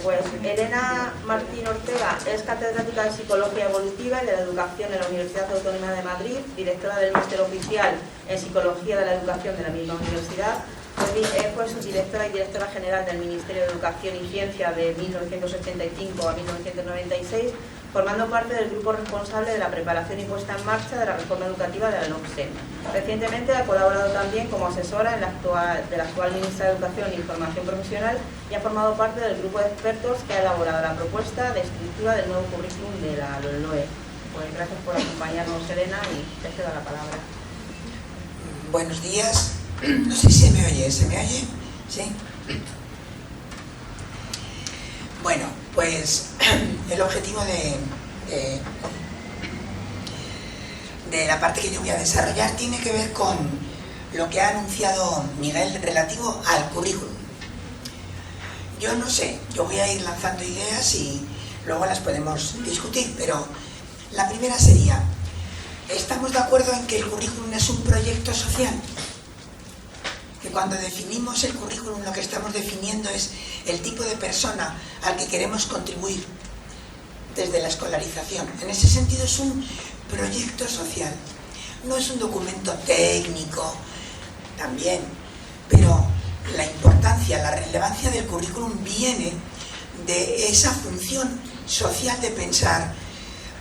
pues Elena Martín Ortega es catedrática de Psicología Evolutiva y de la Educación en la Universidad Autónoma de Madrid, directora del Máster Oficial en Psicología de la Educación de la misma universidad. Fue subdirectora y directora general del Ministerio de Educación y Ciencia de 1985 a 1996, formando parte del grupo responsable de la preparación y puesta en marcha de la reforma educativa de la LOMSE. Recientemente ha colaborado también como asesora de la actual ministra de Educación y Formación Profesional y ha formado parte del grupo de expertos que ha elaborado la propuesta de escritura del nuevo currículum de la LOE. Pues gracias por acompañarnos, Elena, y te cedo la palabra. Buenos días. No sé si se me oye. ¿Se me oye? ¿Sí? Bueno, pues el objetivo de la parte que yo voy a desarrollar tiene que ver con lo que ha anunciado Miguel relativo al currículum. Yo no sé, yo voy a ir lanzando ideas y luego las podemos discutir, pero la primera sería, ¿estamos de acuerdo en que el currículum es un proyecto social? Que cuando definimos el currículum lo que estamos definiendo es el tipo de persona al que queremos contribuir desde la escolarización. En ese sentido es un proyecto social, no es un documento técnico, también, pero la importancia, la relevancia del currículum viene de esa función social de pensar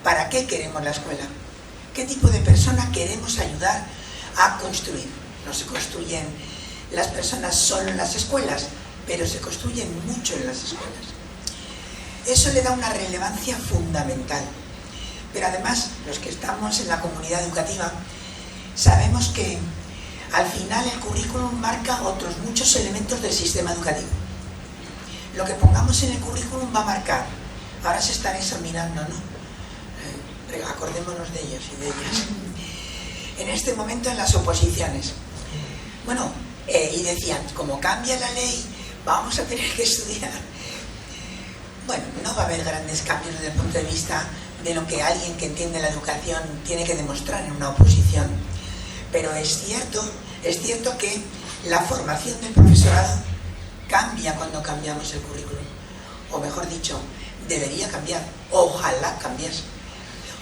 ¿para qué queremos la escuela? ¿Qué tipo de persona queremos ayudar a construir? No se construyen las personas solo en las escuelas, pero se construyen mucho en las escuelas. Eso le da una relevancia fundamental. Pero además, los que estamos en la comunidad educativa, sabemos que al final el currículum marca otros muchos elementos del sistema educativo. Lo que pongamos en el currículum va a marcar. Ahora se están examinando, ¿no? Acordémonos de ellos y de ellas. En este momento en las oposiciones. Bueno, y decían, como cambia la ley, vamos a tener que estudiar. Bueno, no va a haber grandes cambios desde el punto de vista de lo que alguien que entiende la educación tiene que demostrar en una oposición. Pero es cierto que la formación del profesorado cambia cuando cambiamos el currículum. O mejor dicho, debería cambiar. Ojalá cambiase.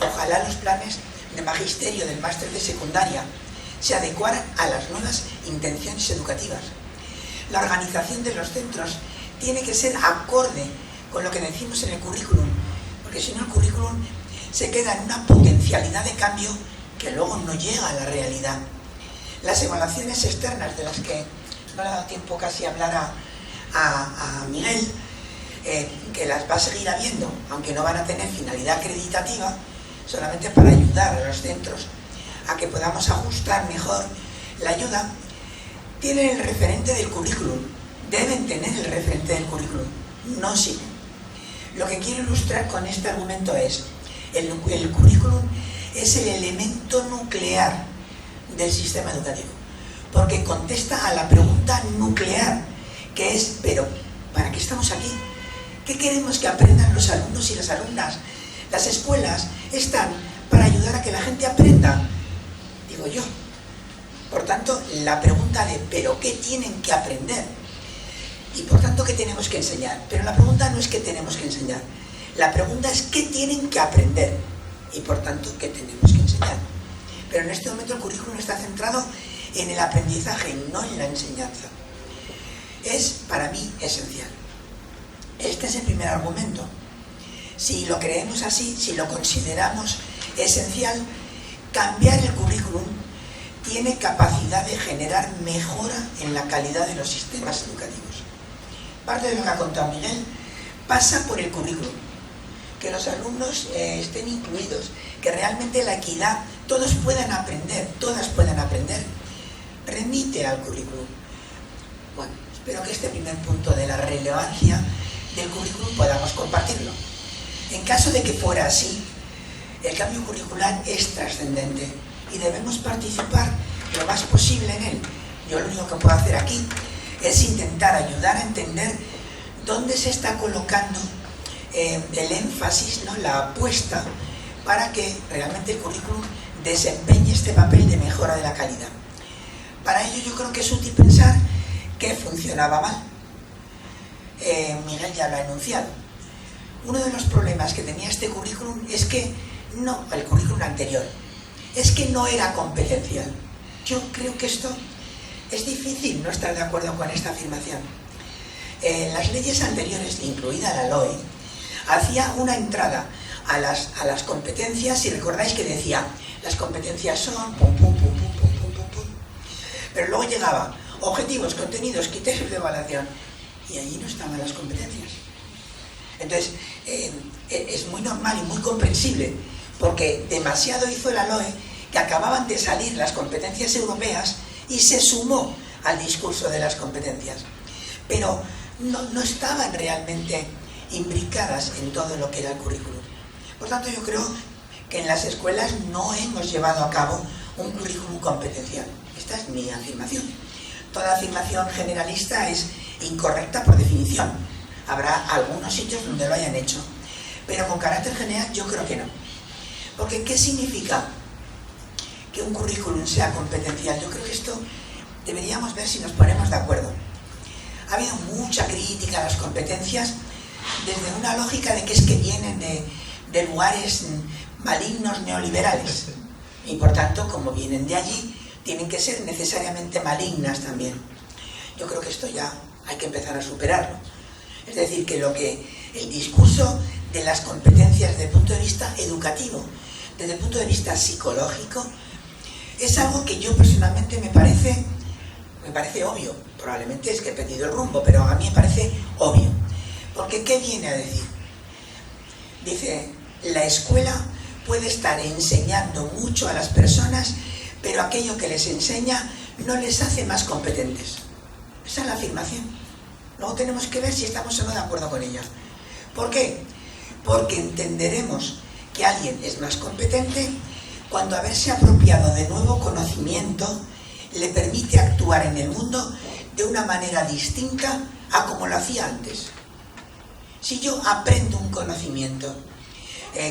Ojalá los planes de magisterio del máster de secundaria se adecuaran a las nuevas intenciones educativas. La organización de los centros tiene que ser acorde con lo que decimos en el currículum, porque si no el currículum se queda en una potencialidad de cambio que luego no llega a la realidad. Las evaluaciones externas, de las que no le ha dado tiempo casi a hablar a Miguel, que las va a seguir habiendo, aunque no van a tener finalidad acreditativa, solamente para ayudar a los centros a que podamos ajustar mejor la ayuda, tienen el referente del currículum, deben tener el referente del currículum, no sí. Lo que quiero ilustrar con este argumento es, el currículum es el elemento nuclear del sistema educativo, porque contesta a la pregunta nuclear, que es, pero, ¿para qué estamos aquí? ¿Qué queremos que aprendan los alumnos y las alumnas? Las escuelas están para ayudar a que la gente aprenda, digo yo. Por tanto, la pregunta de ¿pero qué tienen que aprender? Y por tanto, ¿qué tenemos que enseñar? Pero la pregunta no es qué tenemos que enseñar. La pregunta es ¿qué tienen que aprender? Y por tanto, ¿qué tenemos que enseñar? Pero en este momento el currículum está centrado en el aprendizaje, no en la enseñanza. Es, para mí, esencial. Este es el primer argumento. Si lo creemos así, si lo consideramos esencial, cambiar el currículum tiene capacidad de generar mejora en la calidad de los sistemas educativos. Parte de lo que ha contado Miguel pasa por el currículum, que los alumnos estén incluidos, que realmente la equidad, todos puedan aprender, todas puedan aprender, remite al currículum. Bueno, espero que este primer punto de la relevancia del currículum podamos compartirlo. En caso de que fuera así, el cambio curricular es trascendente y debemos participar lo más posible en él. Yo lo único que puedo hacer aquí es intentar ayudar a entender dónde se está colocando el énfasis, ¿no? La apuesta para que realmente el currículum desempeñe este papel de mejora de la calidad. Para ello yo creo que es útil pensar que funcionaba mal. Miguel ya lo ha enunciado. Uno de los problemas que tenía este currículum es que no, el currículum anterior, es que no era competencial. Yo creo que esto es difícil no estar de acuerdo con esta afirmación. Las leyes anteriores, incluida la LOE, hacía una entrada a las competencias, si recordáis que decía, las competencias son pum, pum, pum, pum, pum, pum, pum, pum. Pero luego llegaba objetivos, contenidos, criterios de evaluación, y allí no estaban las competencias. Entonces, es muy normal y muy comprensible, porque demasiado hizo la LOE que acababan de salir las competencias europeas y se sumó al discurso de las competencias. Pero no estaban realmente imbricadas en todo lo que era el currículum. Por tanto, yo creo que en las escuelas no hemos llevado a cabo un currículum competencial. Esta es mi afirmación. Toda afirmación generalista es incorrecta por definición. Habrá algunos sitios donde lo hayan hecho, pero con carácter general yo creo que no. Porque ¿qué significa que un currículum sea competencial? Yo creo que esto deberíamos ver si nos ponemos de acuerdo. Ha habido mucha crítica a las competencias desde una lógica de que es que vienen de lugares malignos neoliberales y por tanto, como vienen de allí, tienen que ser necesariamente malignas también. Yo creo que esto ya hay que empezar a superarlo. Es decir, que el discurso de las competencias desde el punto de vista educativo, desde el punto de vista psicológico, es algo que yo personalmente me parece obvio. Probablemente es que he perdido el rumbo, pero a mí me parece obvio. Porque ¿qué viene a decir? Dice, la escuela puede estar enseñando mucho a las personas, pero aquello que les enseña no les hace más competentes. Esa es la afirmación. Luego tenemos que ver si estamos o no de acuerdo con ella. ¿Por qué? Porque entenderemos que alguien es más competente cuando haberse apropiado de nuevo conocimiento le permite actuar en el mundo de una manera distinta a como lo hacía antes. Si yo aprendo un conocimiento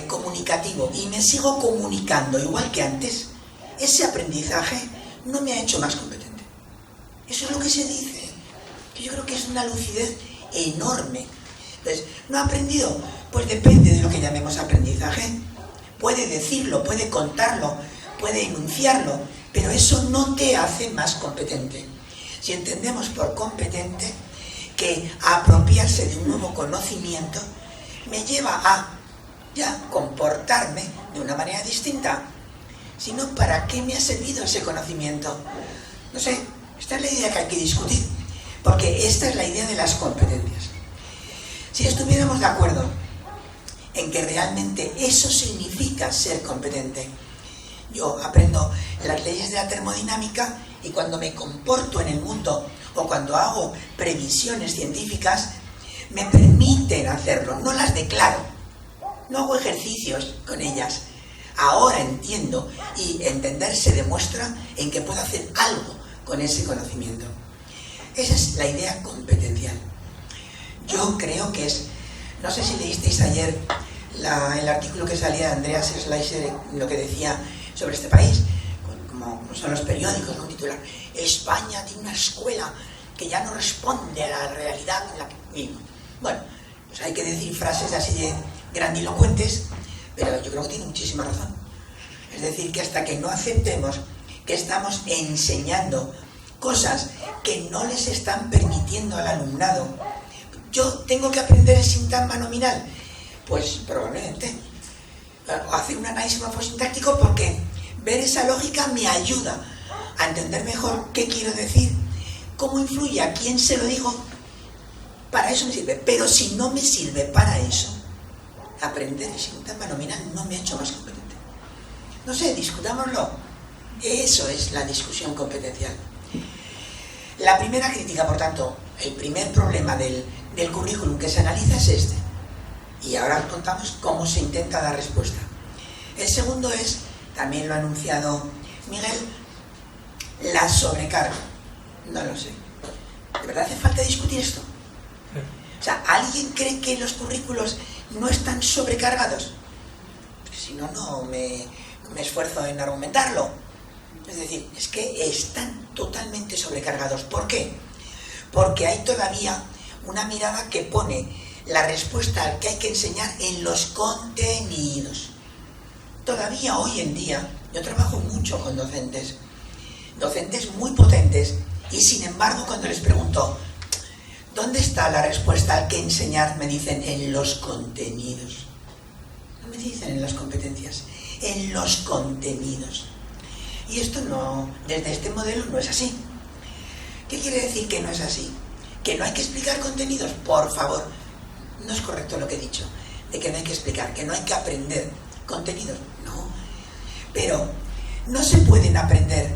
comunicativo y me sigo comunicando igual que antes, ese aprendizaje no me ha hecho más competente. Eso es lo que se dice, que yo creo que es una lucidez enorme. Entonces, ¿no ha aprendido? Pues depende de lo que llamemos aprendizaje. Puede decirlo, puede contarlo, puede enunciarlo, pero eso no te hace más competente. Si entendemos por competente que apropiarse de un nuevo conocimiento me lleva a ya comportarme de una manera distinta, sino ¿para qué me ha servido ese conocimiento? No sé, esta es la idea que hay que discutir, porque esta es la idea de las competencias. Si estuviéramos de acuerdo en que realmente eso significa ser competente, yo aprendo las leyes de la termodinámica y cuando me comporto en el mundo o cuando hago previsiones científicas me permiten hacerlo, no las declaro, no hago ejercicios con ellas. Ahora entiendo y entender se demuestra en que puedo hacer algo con ese conocimiento. Esa es la idea competencial. Yo creo que es, no sé si leísteis ayer el artículo que salía de Andreas Schleicher, lo que decía sobre este país, como son los periódicos con titular, España tiene una escuela que ya no responde a la realidad en la que vivimos. Bueno, pues hay que decir frases así de grandilocuentes, pero yo creo que tiene muchísima razón. Es decir, que hasta que no aceptemos que estamos enseñando cosas que no les están permitiendo al alumnado, yo tengo que aprender el sintagma nominal, pues probablemente hacer un análisis morfosintáctico, porque ver esa lógica me ayuda a entender mejor qué quiero decir, cómo influye, a quién se lo digo. Para eso me sirve, pero si no me sirve para eso, aprender el sintagma nominal no me ha hecho más competente. No sé, discutámoslo. Eso es la discusión competencial. La primera crítica, por tanto, el primer problema del currículum que se analiza es este. Y ahora os contamos cómo se intenta dar respuesta. El segundo es, también lo ha anunciado Miguel, la sobrecarga. No lo sé. ¿De verdad hace falta discutir esto? O sea, ¿alguien cree que los currículos no están sobrecargados? Porque si no, no me esfuerzo en argumentarlo. Es decir, es que están totalmente sobrecargados. ¿Por qué? Porque hay todavía una mirada que pone la respuesta al que hay que enseñar en los contenidos. Todavía hoy en día, yo trabajo mucho con docentes muy potentes, y sin embargo cuando les pregunto ¿dónde está la respuesta al que enseñar? Me dicen en los contenidos. No me dicen en las competencias, en los contenidos. Y esto no, desde este modelo no es así. ¿Qué quiere decir que no es así? ¿Que no hay que explicar contenidos? Por favor, no es correcto lo que he dicho, de que no hay que explicar, que no hay que aprender contenidos. No, pero no se pueden aprender,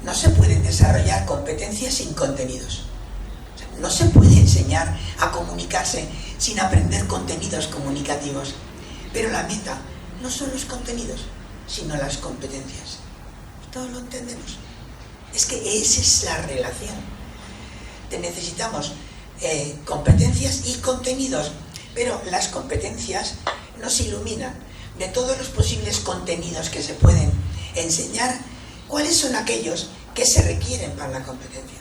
no se pueden desarrollar competencias sin contenidos. O sea, no se puede enseñar a comunicarse sin aprender contenidos comunicativos. Pero la meta no son los contenidos, sino las competencias. ¿Todos lo entendemos? Es que esa es la relación. Necesitamos competencias y contenidos, pero las competencias nos iluminan de todos los posibles contenidos que se pueden enseñar, cuáles son aquellos que se requieren para la competencia.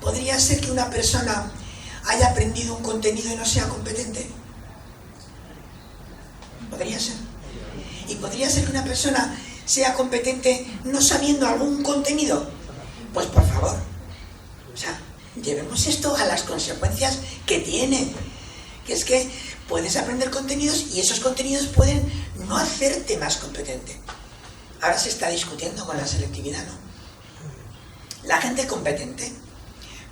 ¿Podría ser que una persona haya aprendido un contenido y no sea competente? Podría ser. Y podría ser que una persona sea competente no sabiendo algún contenido. Pues por favor, o sea, llevemos esto a las consecuencias que tiene, que es que puedes aprender contenidos y esos contenidos pueden no hacerte más competente. Ahora se está discutiendo con la selectividad, ¿no? La gente competente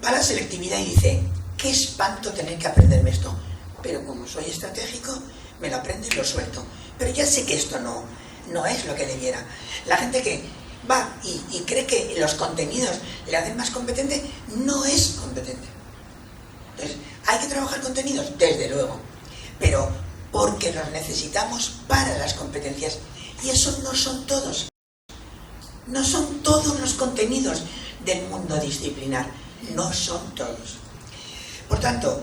va a la selectividad y dice, qué espanto tener que aprenderme esto, pero como soy estratégico me lo aprendo y lo suelto, pero ya sé que esto no es lo que debiera. La gente que va y cree que los contenidos le hacen más competente, no es competente. Entonces, ¿hay que trabajar contenidos? Desde luego, pero porque los necesitamos para las competencias, y esos no son todos. No son todos los contenidos del mundo disciplinar, no son todos. Por tanto,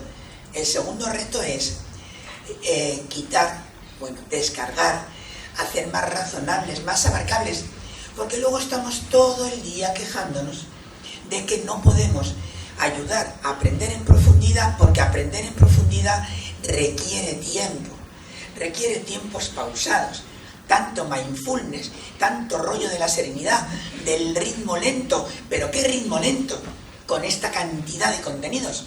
el segundo reto es descargar, hacer más razonables, más abarcables, porque luego estamos todo el día quejándonos de que no podemos ayudar a aprender en profundidad, porque aprender en profundidad requiere tiempos pausados, tanto mindfulness, tanto rollo de la serenidad, del ritmo lento. ¿Pero qué ritmo lento con esta cantidad de contenidos?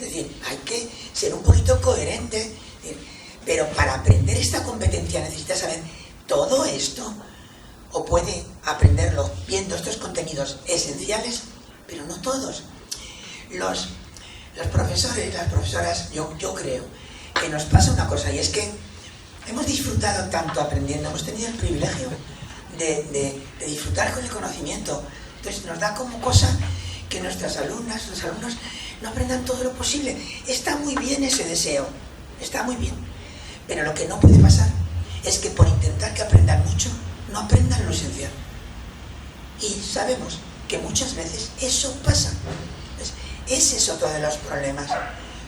Es decir, hay que ser un poquito coherente. Pero para aprender esta competencia necesitas saber todo esto, o puede aprenderlo viendo estos contenidos esenciales, pero no todos. Los profesores, las profesoras, yo creo que nos pasa una cosa, y es que hemos disfrutado tanto aprendiendo, hemos tenido el privilegio de disfrutar con el conocimiento. Entonces nos da como cosa que nuestras alumnas, los alumnos no aprendan todo lo posible. Está muy bien ese deseo, está muy bien. Pero lo que no puede pasar es que por intentar que aprendan mucho, no aprendan lo esencial. Y sabemos que muchas veces eso pasa. Ese es otro de los problemas.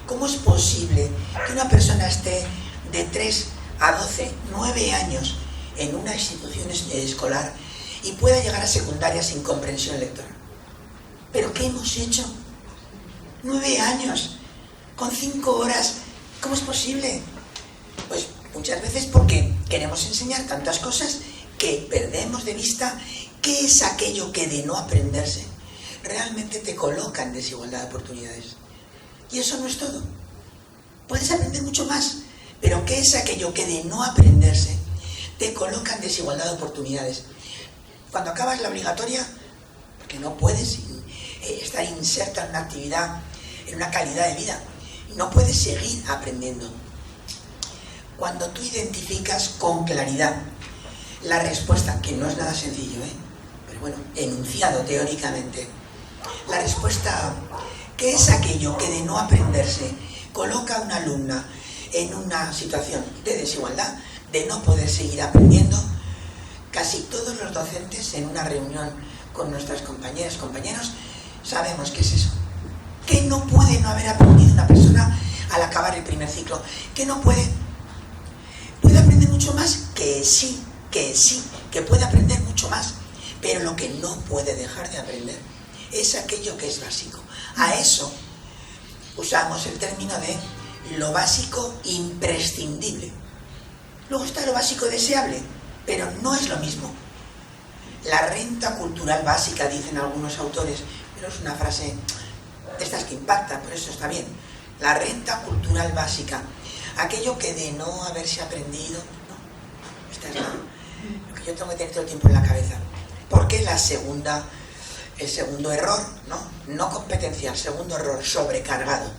¿Cómo es posible que una persona esté de 3 a 12, 9 años en una institución escolar y pueda llegar a secundaria sin comprensión lectora? ¿Pero qué hemos hecho? 9 años, con 5 horas, ¿cómo es posible? Pues muchas veces porque queremos enseñar tantas cosas que perdemos de vista qué es aquello que de no aprenderse realmente te coloca en desigualdad de oportunidades. Y eso no es todo. Puedes aprender mucho más, pero ¿qué es aquello que de no aprenderse te coloca en desigualdad de oportunidades? Cuando acabas la obligatoria, porque no puedes estar inserta en una actividad, en una calidad de vida, no puedes seguir aprendiendo. Cuando tú identificas con claridad la respuesta, que no es nada sencillo, pero bueno, enunciado teóricamente, la respuesta, ¿qué es aquello que de no aprenderse coloca a una alumna en una situación de desigualdad, de no poder seguir aprendiendo? Casi todos los docentes en una reunión con nuestras compañeras, compañeros, sabemos qué es eso. ¿Qué no puede no haber aprendido una persona al acabar el primer ciclo? ¿Qué no puede? ¿Puede aprender mucho más? Que sí, que puede aprender mucho más. Pero lo que no puede dejar de aprender es aquello que es básico. A eso usamos el término de lo básico imprescindible. Luego está lo básico deseable, pero no es lo mismo. La renta cultural básica, dicen algunos autores, pero es una frase de estas que impacta, por eso está bien. La renta cultural básica, aquello que de no haberse aprendido, no, esta es lo que yo tengo que tener todo el tiempo en la cabeza. Porque el segundo error, no competencial, segundo error, sobrecargado.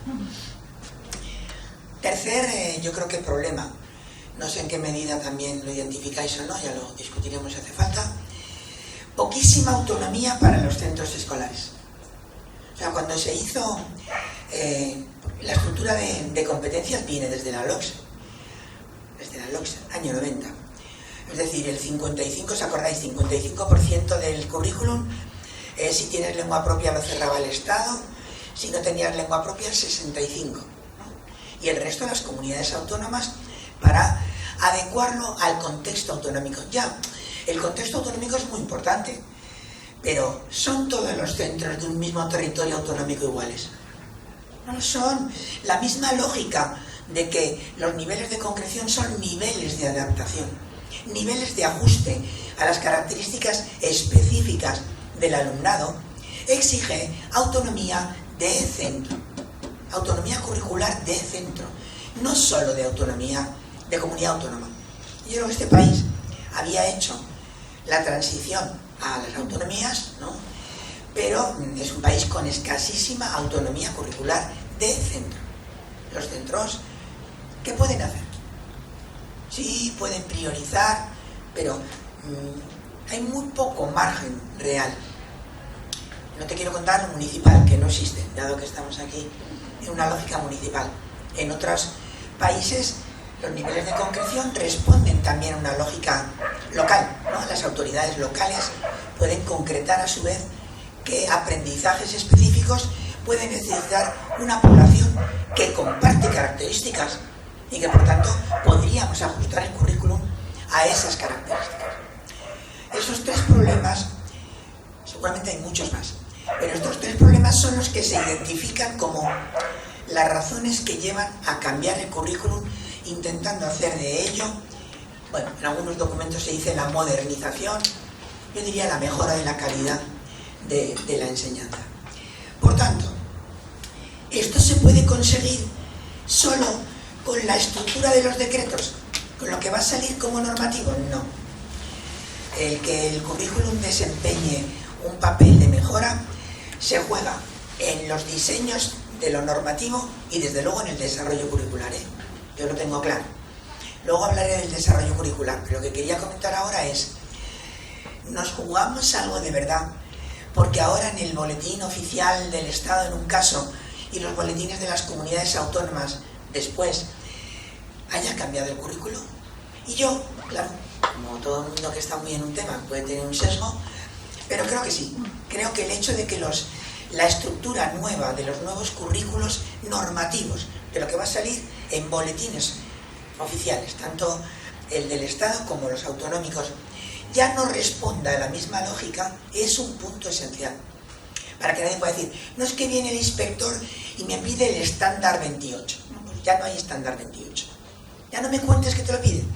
Tercer, yo creo que problema, no sé en qué medida también lo identificáis o no, ya lo discutiremos si hace falta, poquísima autonomía para los centros escolares. O sea, cuando se hizo la estructura de competencias viene desde la LOCSE, año 90. Es decir, el 55, ¿os acordáis? 55% del currículum, si tienes lengua propia lo cerraba el Estado, si no tenías lengua propia el 65%, ¿no? Y el resto de las comunidades autónomas para adecuarlo al contexto autonómico. Ya, el contexto autonómico es muy importante, pero ¿son todos los centros de un mismo territorio autonómico iguales? No lo son. La misma lógica de que los niveles de concreción son niveles de adaptación, niveles de ajuste a las características específicas del alumnado, exige autonomía de centro, autonomía curricular de centro, no solo de autonomía de comunidad autónoma. Yo creo que este país había hecho la transición a las autonomías, ¿no? Pero es un país con escasísima autonomía curricular de centro. Los centros, ¿qué pueden hacer? Sí, pueden priorizar, pero hay muy poco margen real. No te quiero contar lo municipal, que no existe, dado que estamos aquí en una lógica municipal. En otros países los niveles de concreción responden también a una lógica local, ¿no? Las autoridades locales pueden concretar a su vez qué aprendizajes específicos pueden necesitar una población que comparte características y que por tanto podríamos ajustar el currículum a esas características. Esos tres problemas, seguramente hay muchos más, pero estos tres problemas son los que se identifican como las razones que llevan a cambiar el currículum, intentando hacer de ello, bueno, en algunos documentos se dice la modernización, yo diría la mejora de la calidad de la enseñanza. Por tanto, esto se puede conseguir solo con la estructura de los decretos, con lo que va a salir como normativo, no. El que el currículum desempeñe un papel de mejora se juega en los diseños de lo normativo y desde luego en el desarrollo curricular, ¿eh? Yo lo tengo claro. Luego hablaré del desarrollo curricular, pero lo que quería comentar ahora es, nos jugamos algo de verdad, porque ahora en el boletín oficial del Estado en un caso y los boletines de las comunidades autónomas después haya cambiado el currículo. Y yo, claro, como todo el mundo que está muy en un tema puede tener un sesgo, pero creo que sí. Creo que el hecho de que la estructura nueva de los nuevos currículos normativos, de lo que va a salir en boletines oficiales, tanto el del Estado como los autonómicos, ya no responda a la misma lógica, es un punto esencial. Para que nadie pueda decir, no es que viene el inspector y me pide el estándar 28. No, pues ya no hay estándar 28. Ya no me cuentes que te lo piden.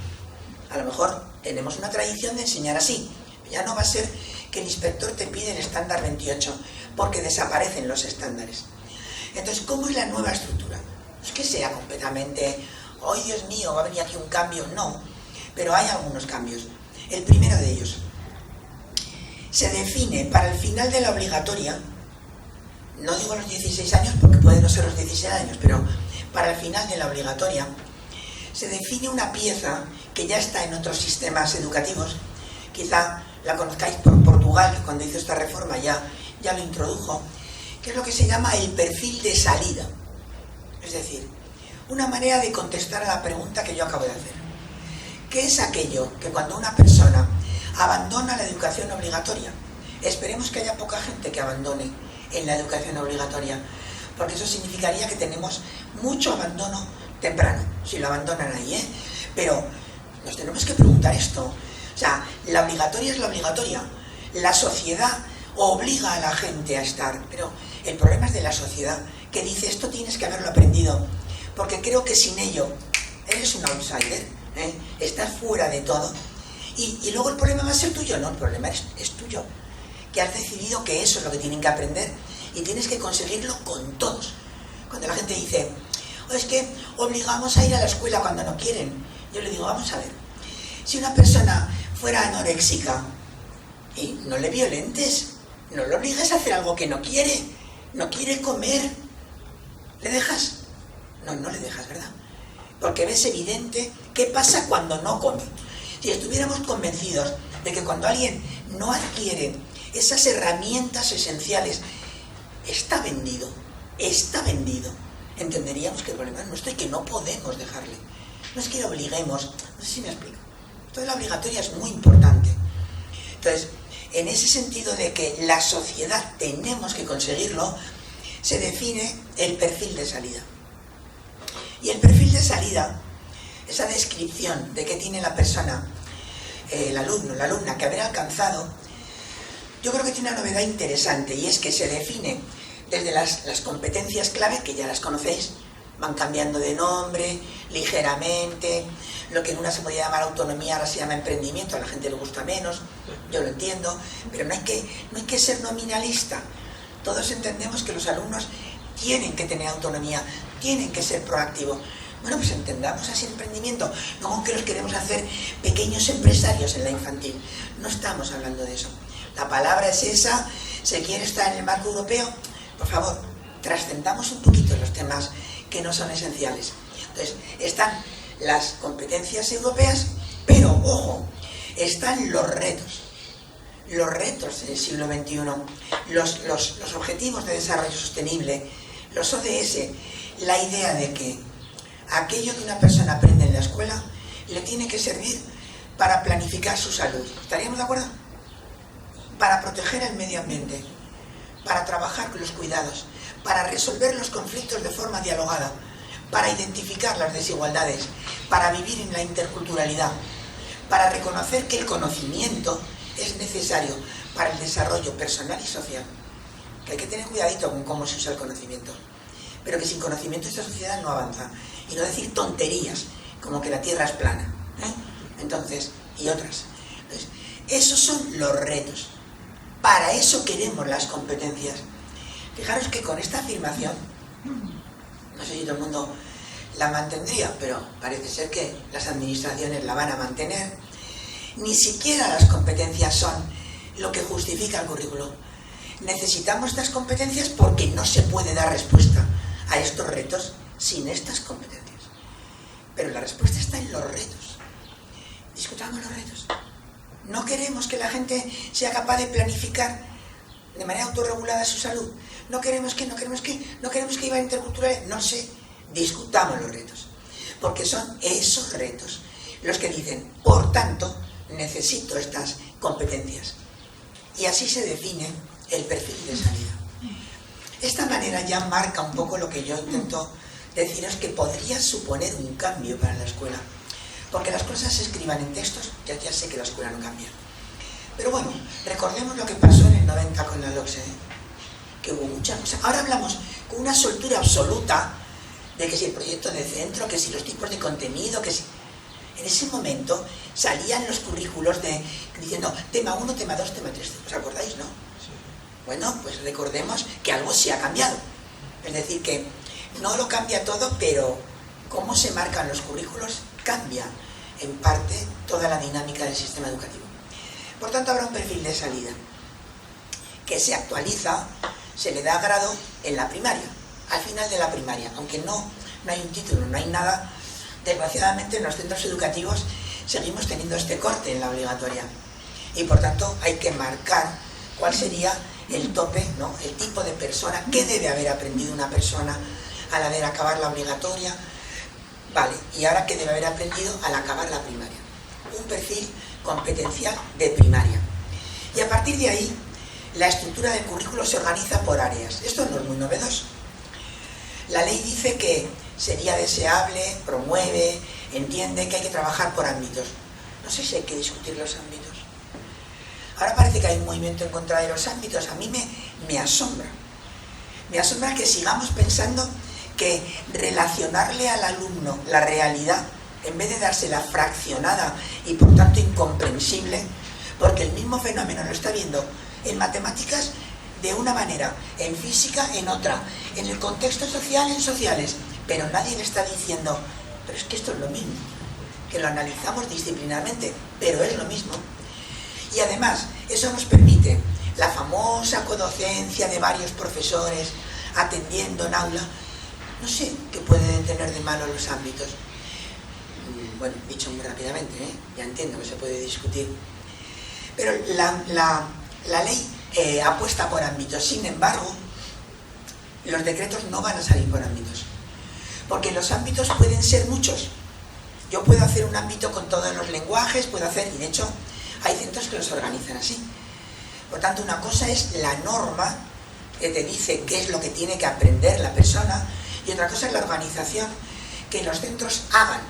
A lo mejor tenemos una tradición de enseñar así. Ya no va a ser que el inspector te pide el estándar 28 porque desaparecen los estándares. Entonces, ¿cómo es la nueva estructura? No es que sea completamente, ¡oh, Dios mío, va a venir aquí un cambio! No, pero hay algunos cambios. El primero de ellos, se define para el final de la obligatoria, no digo los 16 años porque pueden no ser los 16 años, pero para el final de la obligatoria, se define una pieza que ya está en otros sistemas educativos, quizá la conozcáis por Portugal, que cuando hizo esta reforma ya lo introdujo, que es lo que se llama el perfil de salida. Es decir, una manera de contestar a la pregunta que yo acabo de hacer. ¿Qué es aquello que cuando una persona abandona la educación obligatoria? Esperemos que haya poca gente que abandone en la educación obligatoria, porque eso significaría que tenemos mucho abandono temprano, si lo abandonan ahí, ¿eh? Pero nos tenemos que preguntar esto. O sea, la obligatoria es la obligatoria. La sociedad obliga a la gente a estar, pero el problema es de la sociedad, que dice esto tienes que haberlo aprendido, porque creo que sin ello eres un outsider, estás fuera de todo, y luego el problema va a ser tuyo. No, el problema es tuyo, que has decidido que eso es lo que tienen que aprender y tienes que conseguirlo con todos. Cuando la gente dice, es que obligamos a ir a la escuela cuando no quieren, yo le digo, vamos a ver, si una persona fuera anoréxica, y no le violentes, no lo obligues a hacer algo que no quiere comer, ¿le dejas? No le dejas, ¿verdad? Porque ves evidente qué pasa cuando no come. Si estuviéramos convencidos de que cuando alguien no adquiere esas herramientas esenciales, está vendido, entenderíamos que el problema es nuestro y que no podemos dejarle. No es que lo obliguemos, no sé si me explico. Entonces la obligatoria es muy importante. Entonces, en ese sentido de que la sociedad tenemos que conseguirlo, se define el perfil de salida. Y el perfil de salida, esa descripción de qué tiene la persona, el alumno, la alumna que habrá alcanzado, yo creo que tiene una novedad interesante, y es que se define desde las competencias clave, que ya las conocéis, van cambiando de nombre ligeramente. Lo que en una se podía llamar autonomía ahora se llama emprendimiento, a la gente le gusta menos, yo lo entiendo, pero no hay que ser nominalista. Todos entendemos que los alumnos tienen que tener autonomía, tienen que ser proactivos. Bueno, pues entendamos así emprendimiento, no que los queremos hacer pequeños empresarios en la infantil. No estamos hablando de eso. La palabra es esa, se quiere estar en el marco europeo. Por favor, trascendamos un poquito los temas que no son esenciales. Entonces, están las competencias europeas, pero, ojo, están los retos del siglo XXI, los objetivos de desarrollo sostenible, los ODS, la idea de que aquello que una persona aprende en la escuela le tiene que servir para planificar su salud. ¿Estaríamos de acuerdo? Para proteger el medio ambiente, para trabajar con los cuidados, para resolver los conflictos de forma dialogada, para identificar las desigualdades, para vivir en la interculturalidad, para reconocer que el conocimiento es necesario para el desarrollo personal y social, que hay que tener cuidadito con cómo se usa el conocimiento, pero que sin conocimiento esta sociedad no avanza, y no decir tonterías como que la Tierra es plana, entonces, y otras. Entonces, esos son los retos, para eso queremos las competencias. Fijaros que con esta afirmación, no sé si todo el mundo la mantendría, pero parece ser que las administraciones la van a mantener. Ni siquiera las competencias son lo que justifica el currículo. Necesitamos estas competencias porque no se puede dar respuesta a estos retos sin estas competencias. Pero la respuesta está en los retos. Discutamos los retos. No queremos que la gente sea capaz de planificar de manera autorregulada su salud. No queremos que iba a intercultural. No sé, discutamos los retos. Porque son esos retos los que dicen, por tanto, necesito estas competencias. Y así se define el perfil de salida. Esta manera ya marca un poco lo que yo intento deciros, que podría suponer un cambio para la escuela. Porque las cosas se escriban en textos, ya sé que la escuela no cambia. Pero bueno, recordemos lo que pasó en el 90 con la LOCSE, que hubo muchas cosas. Ahora hablamos con una soltura absoluta de que si el proyecto de centro, que si los tipos de contenido, que si... En ese momento salían los currículos diciendo tema 1, tema 2, tema 3. ¿Os acordáis, no? Sí. Bueno, pues recordemos que algo se ha cambiado. Es decir, que no lo cambia todo, pero cómo se marcan los currículos cambia en parte toda la dinámica del sistema educativo. Por tanto, habrá un perfil de salida que se actualiza, se le da grado en la primaria, al final de la primaria, aunque no hay un título, no hay nada. Desgraciadamente en los centros educativos seguimos teniendo este corte en la obligatoria y por tanto hay que marcar cuál sería el tope, ¿no? El tipo de persona, qué debe haber aprendido una persona al haber acabar la obligatoria, vale, y ahora qué debe haber aprendido al acabar la primaria. Un perfil competencial de primaria. Y a partir de ahí la estructura del currículo se organiza por áreas. Esto no es muy novedoso. La ley dice que sería deseable, promueve, entiende que hay que trabajar por ámbitos. No sé si hay que discutir los ámbitos. Ahora parece que hay un movimiento en contra de los ámbitos. A mí me asombra. Me asombra que sigamos pensando que relacionarle al alumno la realidad, en vez de dársela fraccionada y por tanto incomprensible, porque el mismo fenómeno lo está viendo en matemáticas de una manera, en física en otra, en el contexto social en sociales, pero nadie le está diciendo, pero es que esto es lo mismo, que lo analizamos disciplinarmente, pero es lo mismo. Y además, eso nos permite la famosa codocencia de varios profesores atendiendo en aula. No sé qué pueden tener de malo los ámbitos. Bueno, dicho muy rápidamente, ya entiendo que se puede discutir. Pero la ley apuesta por ámbitos. Sin embargo, los decretos no van a salir por ámbitos. Porque los ámbitos pueden ser muchos. Yo puedo hacer un ámbito con todos los lenguajes, y de hecho hay centros que los organizan así. Por tanto, una cosa es la norma que te dice qué es lo que tiene que aprender la persona, y otra cosa es la organización que los centros hagan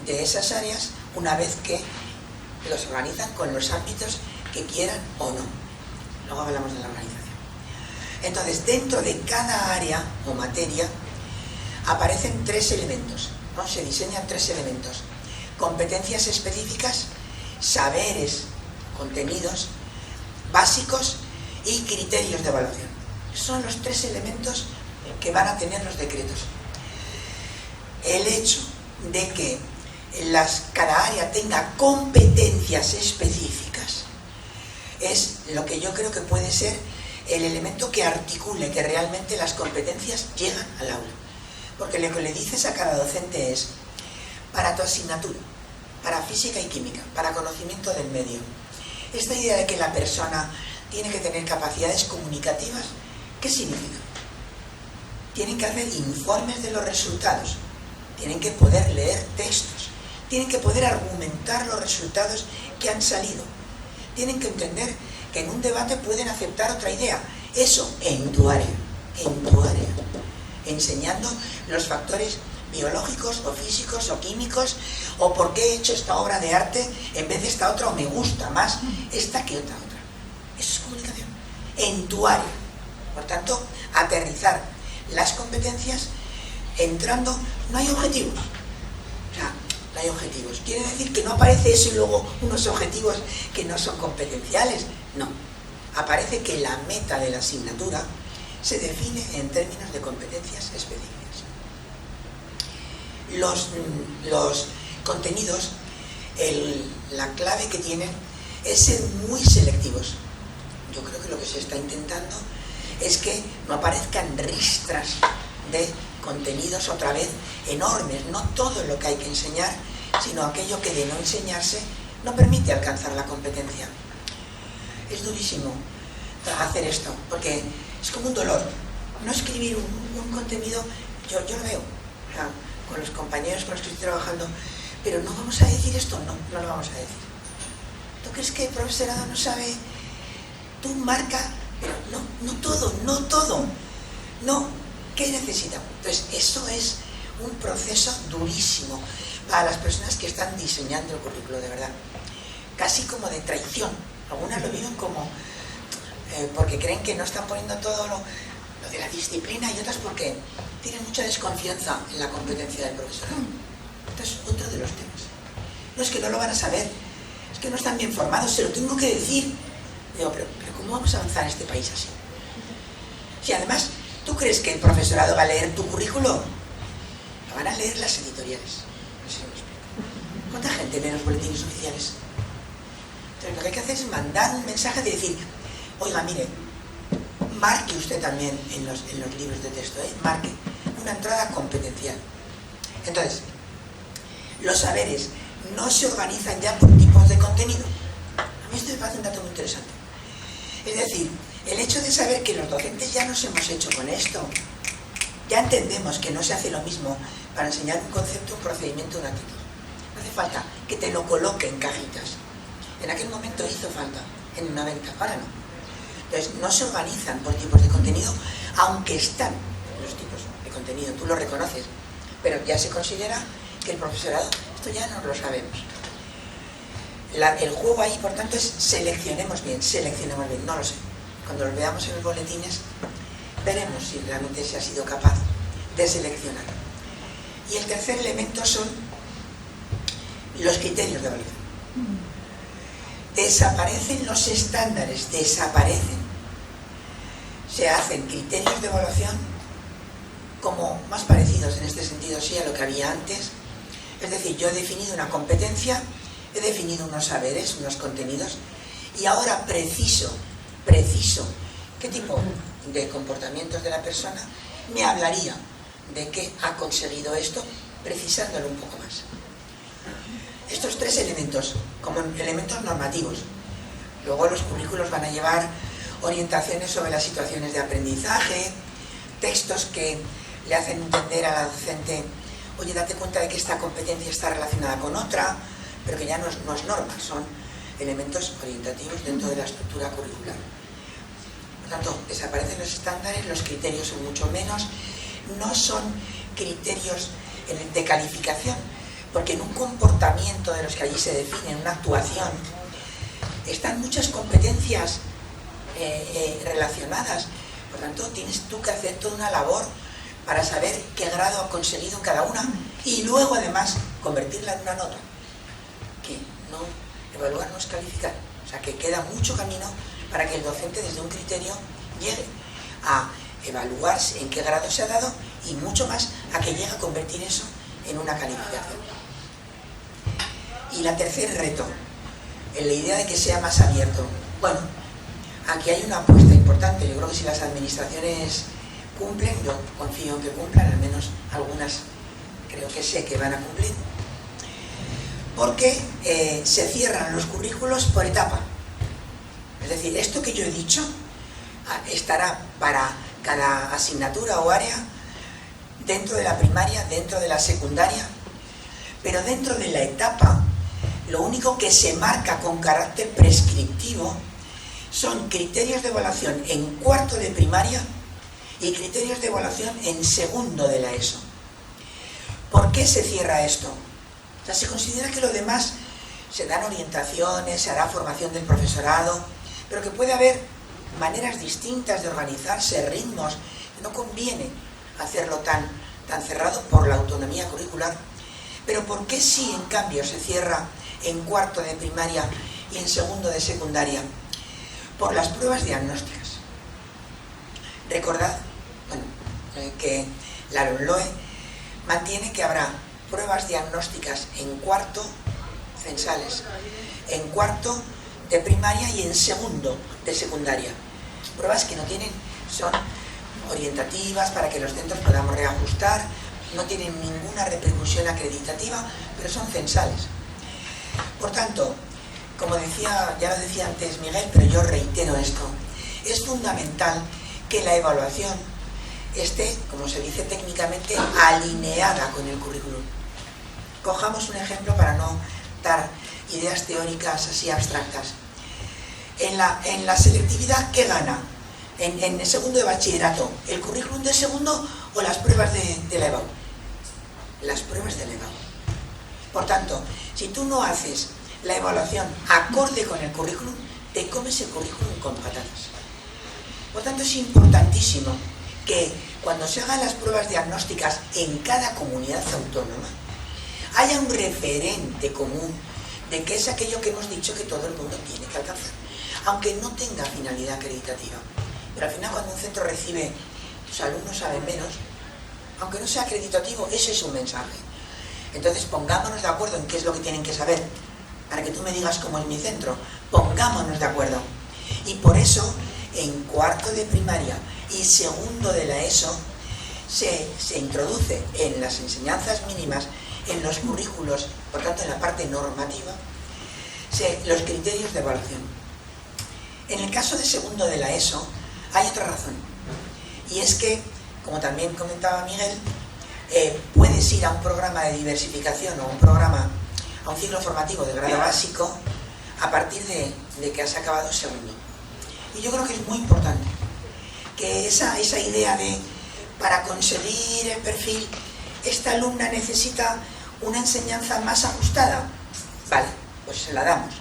de esas áreas una vez que los organizan con los ámbitos que quieran o no. Luego hablamos de la organización. Entonces, dentro de cada área o materia aparecen 3 elementos, ¿no? Se diseñan 3 elementos: competencias específicas, saberes, contenidos básicos y criterios de evaluación. Son los 3 elementos que van a tener los decretos. El hecho de que cada área tenga competencias específicas es lo que yo creo que puede ser el elemento que articule que realmente las competencias llegan al aula. Porque lo que le dices a cada docente es, para tu asignatura, para física y química, para conocimiento del medio, esta idea de que la persona tiene que tener capacidades comunicativas, ¿qué significa? Tienen que hacer informes de los resultados, tienen que poder leer textos, tienen que poder argumentar los resultados que han salido, tienen que entender que en un debate pueden aceptar otra idea. Eso en tu área, enseñando los factores biológicos o físicos o químicos, o por qué he hecho esta obra de arte en vez de esta otra, o me gusta más esta que otra. Eso es comunicación en tu área. Por tanto, aterrizar las competencias entrando, no hay objetivos. O sea, no hay objetivos. ¿Quiere decir que no aparece eso y luego unos objetivos que no son competenciales? No. Aparece que la meta de la asignatura se define en términos de competencias específicas. Los contenidos, la clave que tienen es ser muy selectivos. Yo creo que lo que se está intentando es que no aparezcan ristras de contenidos otra vez enormes, no todo lo que hay que enseñar, sino aquello que de no enseñarse no permite alcanzar la competencia. Es durísimo hacer esto, porque es como un dolor. No escribir un contenido, yo lo veo, o sea, con los compañeros con los que estoy trabajando, pero no vamos a decir esto, no lo vamos a decir. ¿Tú crees que el profesorado no sabe? Tú marca, pero no todo. No, ¿qué necesita? Entonces, eso es un proceso durísimo para las personas que están diseñando el currículo, de verdad. Casi como de traición. Algunas lo viven como porque creen que no están poniendo todo lo de la disciplina, y otras porque tienen mucha desconfianza en la competencia del profesorado. Este es otro de los temas. No es que no lo van a saber, es que no están bien formados, se lo tengo que decir. Digo, pero ¿cómo vamos a avanzar en este país así? Si además, ¿tú crees que el profesorado va a leer tu currículo? Lo van a leer las editoriales. No sé si me explico. ¿Cuánta gente lee los boletines oficiales? Entonces, lo que hay que hacer es mandar un mensaje de decir, oiga, mire, marque usted también en los libros de texto, marque una entrada competencial. Entonces, los saberes no se organizan ya por tipos de contenido. A mí esto me parece un dato muy interesante. Es decir, el hecho de saber que los docentes ya nos hemos hecho con esto, ya entendemos que no se hace lo mismo para enseñar un concepto, un procedimiento, una actitud. No hace falta que te lo coloque en cajitas. En aquel momento hizo falta, en una venta, ahora no. Entonces, no se organizan por tipos de contenido, aunque están los tipos de contenido, tú lo reconoces, pero ya se considera que el profesorado, esto ya no lo sabemos. El juego ahí, por tanto, es seleccionemos bien, no lo sé. Cuando los veamos en los boletines, veremos si realmente se ha sido capaz de seleccionar. Y el tercer elemento son los criterios de evaluación. Desaparecen los estándares, desaparecen. Se hacen criterios de evaluación como más parecidos en este sentido sí a lo que había antes. Es decir, yo he definido una competencia, he definido unos saberes, unos contenidos, y ahora preciso qué tipo de comportamientos de la persona me hablaría de que ha conseguido esto, precisándolo un poco más. Estos tres elementos, como elementos normativos. Luego los currículos van a llevar orientaciones sobre las situaciones de aprendizaje, textos que le hacen entender a la docente, oye, date cuenta de que esta competencia está relacionada con otra, pero que ya no es norma, son elementos orientativos dentro de la estructura curricular. Por tanto, desaparecen los estándares, los criterios son mucho menos, no son criterios de calificación, porque en un comportamiento de los que allí se define, en una actuación, están muchas competencias relacionadas. Por tanto, tienes tú que hacer toda una labor para saber qué grado ha conseguido en cada una y luego además convertirla en una nota. Que no evaluar no es calificar. O sea que queda mucho camino para que el docente desde un criterio llegue a evaluar en qué grado se ha dado y mucho más a que llegue a convertir eso en una calificación. Y la tercer reto, en la idea de que sea más abierto. Bueno, aquí hay una apuesta importante. Yo creo que si las administraciones cumplen, yo confío en que cumplan, al menos algunas creo que sé que van a cumplir, porque se cierran los currículos por etapa. Es decir, esto que yo he dicho estará para cada asignatura o área dentro de la primaria, dentro de la secundaria, pero dentro de la etapa lo único que se marca con carácter prescriptivo son criterios de evaluación en cuarto de primaria y criterios de evaluación en segundo de la ESO. ¿Por qué se cierra esto? O sea, se considera que lo demás se dan orientaciones, se hará formación del profesorado, pero que puede haber maneras distintas de organizarse, ritmos. No conviene hacerlo tan cerrado por la autonomía curricular. Pero ¿por qué sí, en cambio, se cierra en cuarto de primaria y en segundo de secundaria? Por las pruebas diagnósticas. Recordad que la LOMLOE mantiene que habrá pruebas diagnósticas en cuarto, censales, en cuarto de primaria y en segundo de secundaria. Pruebas que no tienen, son orientativas para que los centros podamos reajustar, no tienen ninguna repercusión acreditativa, pero son censales. Por tanto, como decía, ya lo decía antes Miguel, pero yo reitero esto, es fundamental que la evaluación esté, como se dice técnicamente, alineada con el currículum. Cojamos un ejemplo para no dar ideas teóricas así abstractas. En la selectividad, ¿qué gana? En el segundo de bachillerato, ¿el currículum de segundo o las pruebas de la EBAU? Las pruebas de la EBAU. Por tanto, si tú no haces la evaluación acorde con el currículum, te comes el currículum con patatas. Por tanto, es importantísimo que cuando se hagan las pruebas diagnósticas en cada comunidad autónoma, haya un referente común de que es aquello que hemos dicho que todo el mundo tiene que alcanzar, aunque no tenga finalidad acreditativa. Pero al final, cuando un centro recibe, los alumnos saben menos, aunque no sea acreditativo, ese es un mensaje. Entonces, pongámonos de acuerdo en qué es lo que tienen que saber, para que tú me digas cómo es mi centro. Pongámonos de acuerdo. Y por eso, en cuarto de primaria y segundo de la ESO, se introduce en las enseñanzas mínimas, en los currículos, por tanto en la parte normativa, los criterios de evaluación. En el caso de segundo de la ESO, hay otra razón. Y es que, como también comentaba Miguel, puedes ir a un programa de diversificación o a un ciclo formativo de grado básico a partir de que has acabado segundo. Y yo creo que es muy importante que esa idea de, para conseguir el perfil, esta alumna necesita una enseñanza más ajustada. Vale, pues se la damos.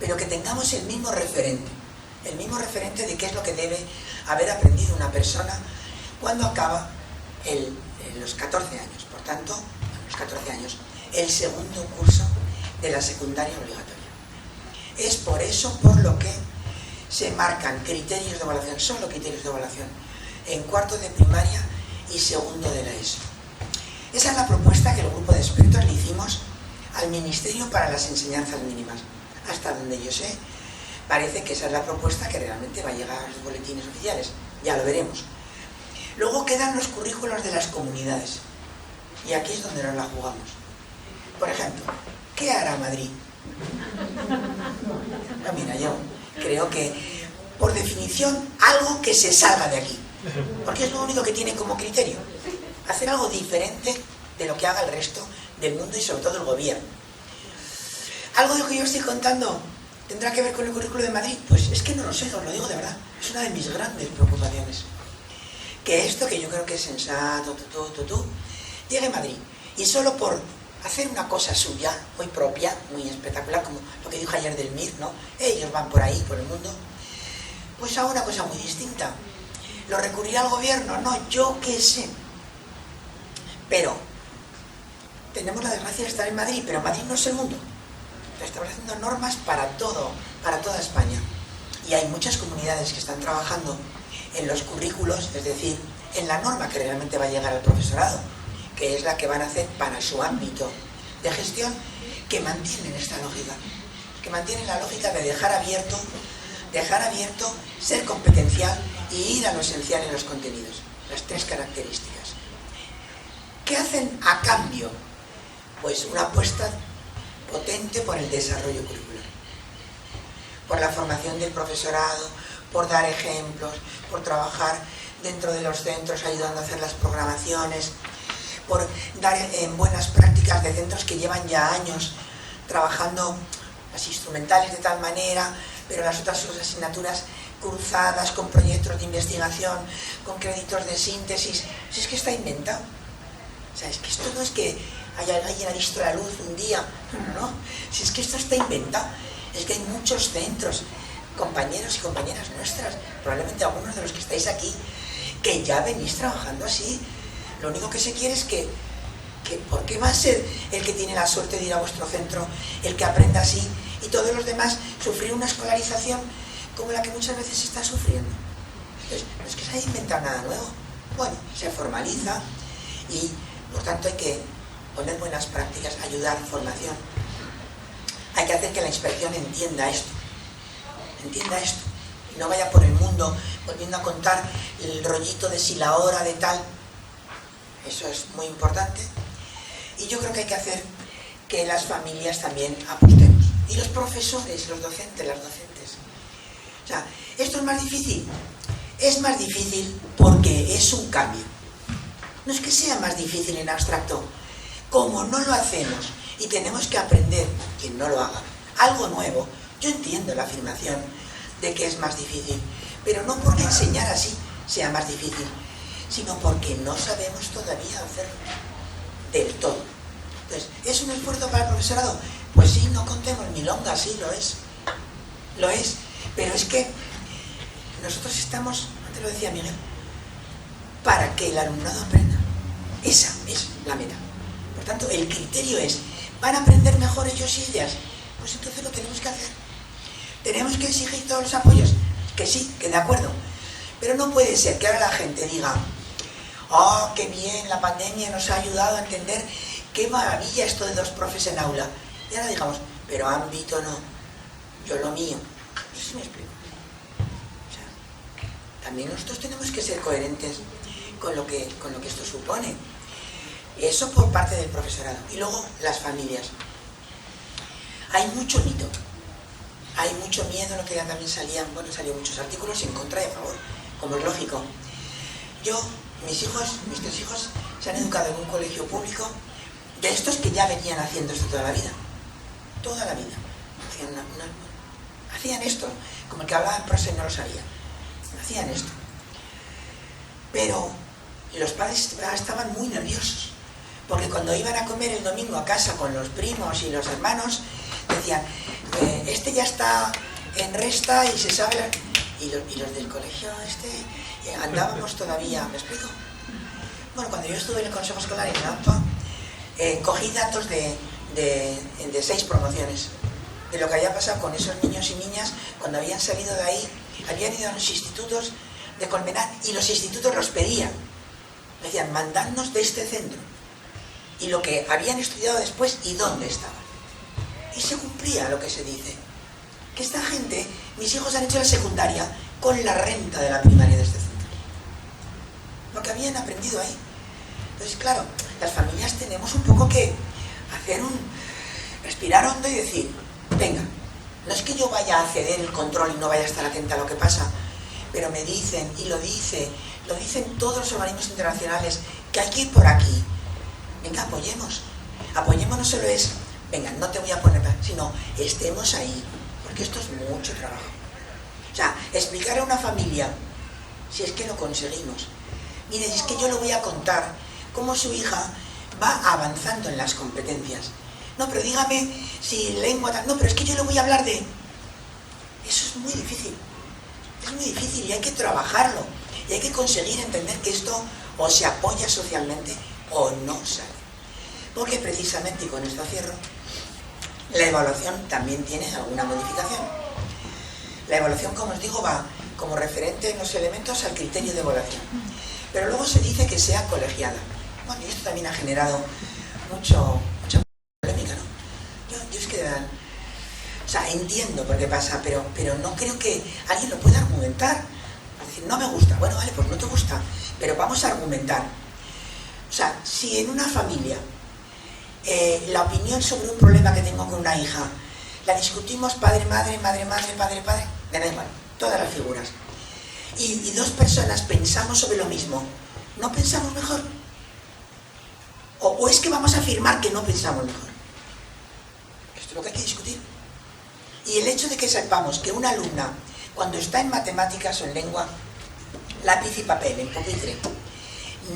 Pero que tengamos el mismo referente de qué es lo que debe haber aprendido una persona cuando acaba los 14 años. Por tanto, a los 14 años, el segundo curso de la secundaria obligatoria. Es por eso por lo que se marcan criterios de evaluación, solo criterios de evaluación, en cuarto de primaria y segundo de la ESO. Esa es la propuesta que el grupo de expertos le hicimos al Ministerio para las Enseñanzas Mínimas. Hasta donde yo sé, parece que esa es la propuesta que realmente va a llegar a los boletines oficiales. Ya lo veremos. Luego quedan los currículos de las comunidades. Y aquí es donde nos la jugamos. Por ejemplo, ¿qué hará Madrid? No, mira, yo creo que, por definición, algo que se salga de aquí. Porque es lo único que tiene como criterio. Hacer algo diferente de lo que haga el resto del mundo y sobre todo el gobierno. ¿Algo de lo que yo estoy contando tendrá que ver con el currículo de Madrid? Pues es que no lo sé, os lo digo de verdad. Es una de mis grandes preocupaciones. Que esto, que yo creo que es sensato, llegue a Madrid. Y solo por hacer una cosa suya, muy propia, muy espectacular, como lo que dijo ayer del MIR, ¿no? Ellos van por ahí, por el mundo. Pues hago una cosa muy distinta. ¿Lo recurrirá al gobierno? No, yo qué sé. Pero tenemos la desgracia de estar en Madrid, pero Madrid no es el mundo. Estamos haciendo normas para todo, para toda España. Y hay muchas comunidades que están trabajando en los currículos, es decir, en la norma que realmente va a llegar al profesorado, que es la que van a hacer para su ámbito de gestión, que mantienen esta lógica, que mantienen la lógica de dejar abierto, ser competencial y ir a lo esencial en los contenidos, las tres características. ¿Qué hacen a cambio? Pues una apuesta potente por el desarrollo curricular, por la formación del profesorado, por dar ejemplos, por trabajar dentro de los centros ayudando a hacer las programaciones, por dar buenas prácticas de centros que llevan ya años trabajando las instrumentales de tal manera, pero las otras asignaturas cruzadas con proyectos de investigación, con créditos de síntesis. Si es que está inventado. O sea, es que esto no es que alguien ha visto la luz un día, no. Si es que esto está inventado, es que hay muchos centros, compañeros y compañeras nuestras, probablemente algunos de los que estáis aquí, que ya venís trabajando así. Lo único que se quiere es que ¿por qué va a ser el que tiene la suerte de ir a vuestro centro, el que aprenda así, y todos los demás sufrir una escolarización como la que muchas veces se está sufriendo? Entonces, no es que se haya inventado nada nuevo. Bueno, se formaliza y por tanto hay que poner buenas prácticas, ayudar, formación. Hay que hacer que la inspección entienda esto, y no vaya por el mundo volviendo a contar el rollito de si la hora de tal. Eso es muy importante. Y yo creo que hay que hacer que las familias también apostemos. Y los profesores, los docentes, las docentes. O sea, ¿esto es más difícil? Es más difícil porque es un cambio. No es que sea más difícil en abstracto. Como no lo hacemos y tenemos que aprender, quien no lo haga, algo nuevo, yo entiendo la afirmación de que es más difícil, pero no porque enseñar así sea más difícil, sino porque no sabemos todavía hacerlo del todo. Entonces, ¿es un esfuerzo para el profesorado? Pues sí, no contemos milongas, sí, lo es, pero es que nosotros estamos, antes lo decía Miguel, para que el alumnado aprenda. Esa es la meta. Por tanto, el criterio es, ¿van a aprender mejor ellos y ellas? Pues entonces lo tenemos que hacer. ¿Tenemos que exigir todos los apoyos? Que sí, que de acuerdo. Pero no puede ser que ahora la gente diga, ¡oh, qué bien, la pandemia nos ha ayudado a entender qué maravilla esto de 2 profes en aula! Y ahora digamos, pero ámbito no, yo lo mío. No sé si me explico. O sea, también nosotros tenemos que ser coherentes con lo que esto supone. Eso por parte del profesorado. Y luego las familias. Hay mucho mito, hay mucho miedo, lo que ya también salían muchos artículos en contra y a favor, como es lógico. Mis 3 hijos se han educado en un colegio público de estos que ya venían haciendo esto toda la vida. Toda la vida. Hacían esto, como el que hablaba en prosa y no lo sabía. Hacían esto. Pero los padres estaban muy nerviosos, porque cuando iban a comer el domingo a casa con los primos y los hermanos, decían, este ya está en resta y se sabe... Y los del colegio andábamos todavía, ¿me explico? Bueno, cuando yo estuve en el Consejo Escolar en la AMPA, cogí datos de 6 promociones, de lo que había pasado con esos niños y niñas cuando habían salido de ahí, habían ido a los institutos de Colmenar y los institutos los pedían. Decían, mandadnos de este centro. Y lo que habían estudiado después y dónde estaban. Y se cumplía lo que se dice. Que esta gente, mis hijos han hecho la secundaria con la renta de la primaria de este centro. Lo que habían aprendido ahí. Entonces, claro, las familias tenemos un poco que hacer respirar hondo y decir, venga, no es que yo vaya a ceder el control y no vaya a estar atenta a lo que pasa, pero me dicen, y lo dicen todos los organismos internacionales, que hay que ir por aquí. Venga, apoyemos. Apoyemos no solo es, venga, no te voy a poner, sino estemos ahí, porque esto es mucho trabajo. O sea, explicar a una familia, si es que lo conseguimos. Mire, es que yo le voy a contar cómo su hija va avanzando en las competencias. No, pero dígame si lengua... No, pero es que yo le voy a hablar de... Eso es muy difícil. Es muy difícil y hay que trabajarlo. Y hay que conseguir entender que esto o se apoya socialmente o no sale. Porque precisamente, y con esto cierro, la evaluación también tiene alguna modificación. La evaluación, como os digo, va como referente en los elementos al criterio de evaluación. Pero luego se dice que sea colegiada. Bueno, y esto también ha generado mucha polémica, ¿no? Yo es que... O sea, entiendo por qué pasa, pero no creo que alguien lo pueda argumentar. Es decir, no me gusta. Bueno, vale, pues no te gusta, pero vamos a argumentar. O sea, si en una familia la opinión sobre un problema que tengo con una hija la discutimos padre-madre, madre-madre, padre-padre, me da igual, todas las figuras. Y 2 personas pensamos sobre lo mismo, ¿no pensamos mejor? ¿O es que vamos a afirmar que no pensamos mejor? Esto es lo que hay que discutir. Y el hecho de que sepamos que una alumna, cuando está en matemáticas o en lengua, lápiz y papel, en pupitre,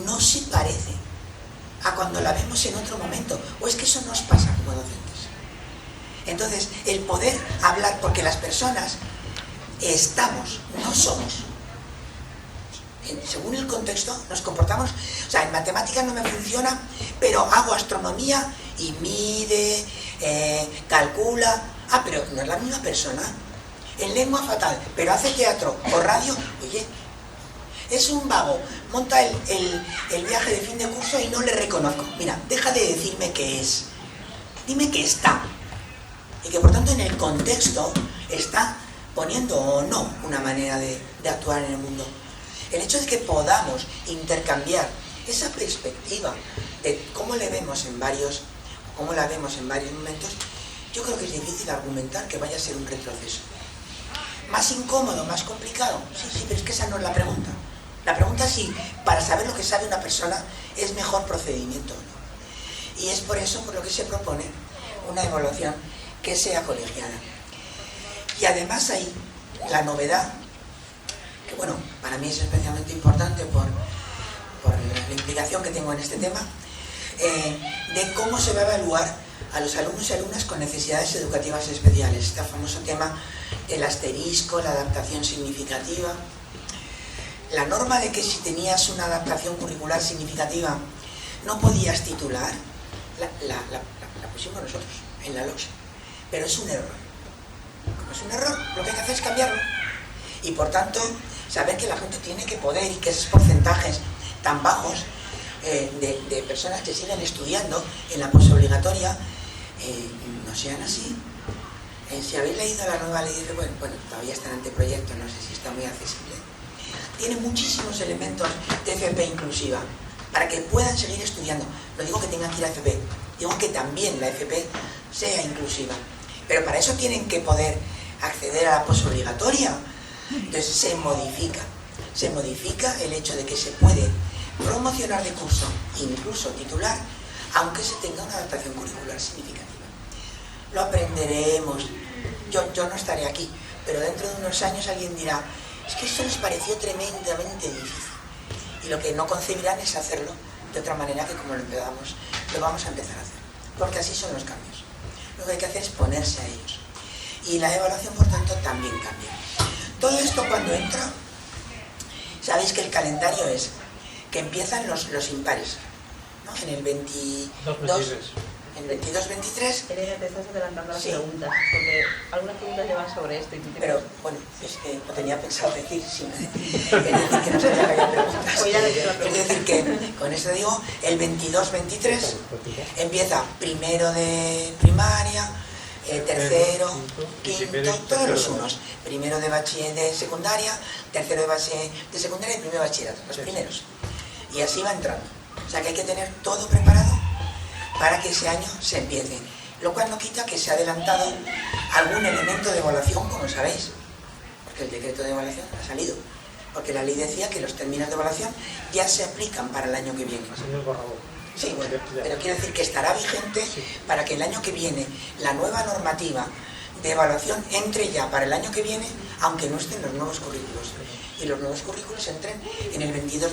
no se parece a cuando la vemos en otro momento, o es que eso nos pasa como docentes. Entonces, el poder hablar, porque las personas estamos, no somos. Según el contexto nos comportamos, o sea, en matemáticas no me funciona, pero hago astronomía y mide, calcula. Ah, pero no es la misma persona. En lengua fatal, pero hace teatro o radio, oye, es un vago, monta el viaje de fin de curso y no le reconozco. Mira, deja de decirme qué es, dime que está. Y que por tanto en el contexto está poniendo o no una manera de actuar en el mundo. El hecho de que podamos intercambiar esa perspectiva de cómo la vemos en varios momentos, yo creo que es difícil argumentar que vaya a ser un retroceso. ¿Más incómodo, más complicado? Sí, pero es que esa no es la pregunta. La pregunta es si para saber lo que sabe una persona es mejor procedimiento o no. Y es por eso por lo que se propone una evaluación que sea colegiada. Y además hay la novedad, que bueno, para mí es especialmente importante por la implicación que tengo en este tema, de cómo se va a evaluar a los alumnos y alumnas con necesidades educativas especiales. Este famoso tema del asterisco, la adaptación significativa. La norma de que si tenías una adaptación curricular significativa no podías titular, la pusimos nosotros en la LOS. Pero es un error. Como es un error, lo que hay que hacer es cambiarlo. Y por tanto, saber que la gente tiene que poder y que esos porcentajes tan bajos de personas que siguen estudiando en la posobligatoria no sean así. Si habéis leído la nueva ley, bueno, todavía está en anteproyecto, no sé si está muy accesible. Tiene muchísimos elementos de FP inclusiva para que puedan seguir estudiando. No digo que tengan que ir a FP, digo que también la FP sea inclusiva. Pero para eso tienen que poder acceder a la posobligatoria. Entonces se modifica el hecho de que se puede promocionar de curso, incluso titular, aunque se tenga una adaptación curricular significativa. Lo aprenderemos. Yo no estaré aquí, pero dentro de unos años alguien dirá, es que esto les pareció tremendamente difícil. Y lo que no concebirán es hacerlo de otra manera que como lo empezamos, lo vamos a empezar a hacer. Porque así son los cambios. Lo que hay que hacer es ponerse a ellos. Y la evaluación, por tanto, también cambia. Todo esto cuando entra, Sabéis que el calendario es que empiezan los impares, ¿no? En el 22, en el 22-23. Elena, te estás adelantando las Sí. preguntas, porque algunas preguntas llevan sobre esto y tú te... Pero bueno, es que lo tenía pensado decir, sin decir que no sabía que había preguntas. Pues ya le he hecho la pregunta. Es decir, que con esto digo, el 22-23 empieza primero de primaria, tercero, quinto, todos los unos. Primero de secundaria, tercero de secundaria y primero de bachillerato, los primeros. Y así va entrando. O sea que hay que tener todo preparado para que ese año se empiece. Lo cual no quita que se ha adelantado algún elemento de evaluación, como sabéis, porque el decreto de evaluación ha salido. Porque la ley decía que los términos de evaluación ya se aplican para el año que viene. Sí, bueno, pero quiero decir que estará vigente para que el año que viene la nueva normativa de evaluación entre ya para el año que viene, aunque no estén los nuevos currículos. Y los nuevos currículos entren en el 22-23.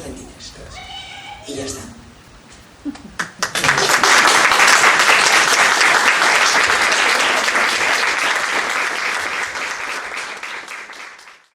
Y ya está.